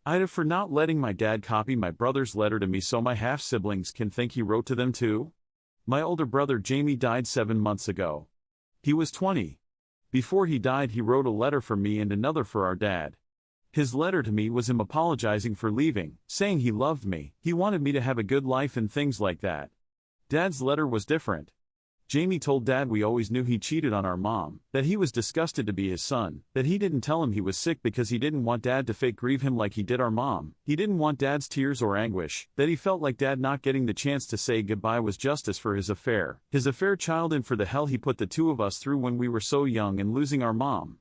AITA for not letting my dad copy my brother's letter to me so my half-siblings can think he wrote to them too. My older brother Jamie died 7 months ago. He was 20. Before he died he wrote a letter for me and another for our dad. His letter to me was him apologizing for leaving, saying he loved me, he wanted me to have a good life and things like that. Dad's letter was different. Jamie told Dad we always knew he cheated on our mom, that he was disgusted to be his son, that he didn't tell him he was sick because he didn't want Dad to fake grieve him like he did our mom, he didn't want Dad's tears or anguish, that he felt like Dad not getting the chance to say goodbye was justice for his affair child and for the hell he put the two of us through when we were so young and losing our mom.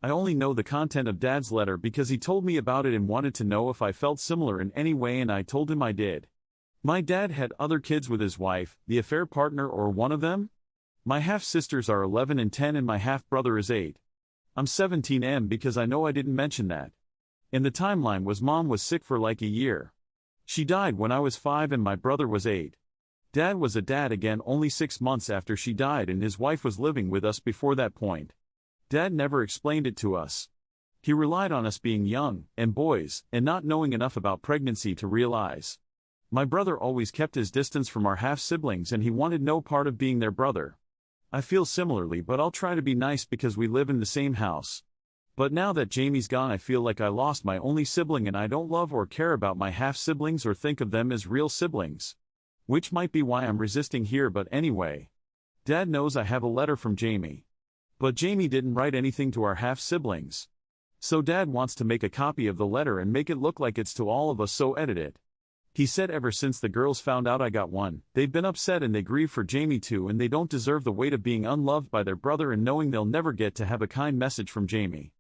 I only know the content of Dad's letter because he told me about it and wanted to know if I felt similar in any way and I told him I did. My dad had other kids with his wife, the affair partner or one of them? My half-sisters are 11 and 10 and my half-brother is 8. I'm 17 because I know I didn't mention that. In the timeline Mom was sick for like a year. She died when I was 5 and my brother was 8. Dad was a dad again only 6 months after she died and his wife was living with us before that point. Dad never explained it to us. He relied on us being young, and boys, and not knowing enough about pregnancy to realize. My brother always kept his distance from our half-siblings and he wanted no part of being their brother. I feel similarly but I'll try to be nice because we live in the same house. But now that Jamie's gone I feel like I lost my only sibling and I don't love or care about my half-siblings or think of them as real siblings. Which might be why I'm resisting here but anyway. Dad knows I have a letter from Jamie. But Jamie didn't write anything to our half-siblings. So Dad wants to make a copy of the letter and make it look like it's to all of us so edit it. He said ever since the girls found out I got one, they've been upset and they grieve for Jamie too and they don't deserve the weight of being unloved by their brother and knowing they'll never get to have a kind message from Jamie.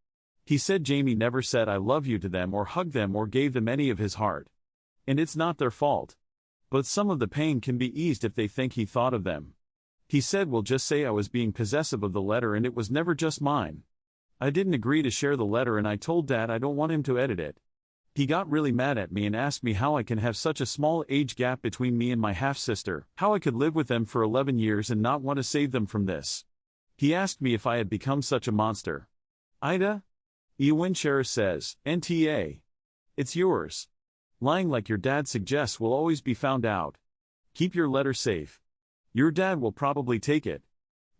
He said Jamie never said I love you to them or hugged them or gave them any of his heart. And it's not their fault. But some of the pain can be eased if they think he thought of them. He said we'll just say I was being possessive of the letter and it was never just mine. I didn't agree to share the letter and I told Dad I don't want him to edit it. He got really mad at me and asked me how I can have such a small age gap between me and my half-sister, how I could live with them for 11 years and not want to save them from this. He asked me if I had become such a monster. AITA? Ewan Sheriff says, NTA. It's yours. Lying like your dad suggests will always be found out. Keep your letter safe. Your dad will probably take it.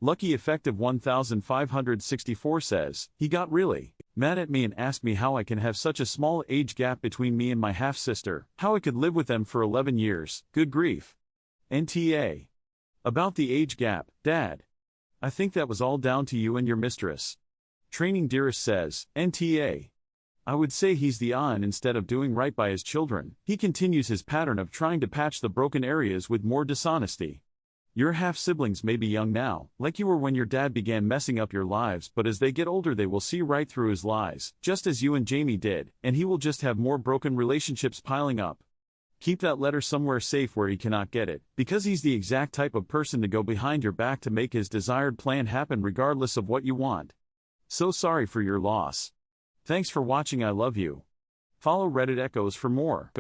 Lucky Effective 1564 says, he got really mad at me and asked me how I can have such a small age gap between me and my half-sister, how I could live with them for 11 years, good grief. NTA. About the age gap, Dad. I think that was all down to you and your mistress. Training Dearest says, NTA. I would say he's the on instead of doing right by his children. He continues his pattern of trying to patch the broken areas with more dishonesty. Your half-siblings may be young now, like you were when your dad began messing up your lives, but as they get older they will see right through his lies, just as you and Jamie did, and he will just have more broken relationships piling up. Keep that letter somewhere safe where he cannot get it, because he's the exact type of person to go behind your back to make his desired plan happen regardless of what you want. So sorry for your loss. Thanks for watching. I love you. Follow Reddit Echoes for more.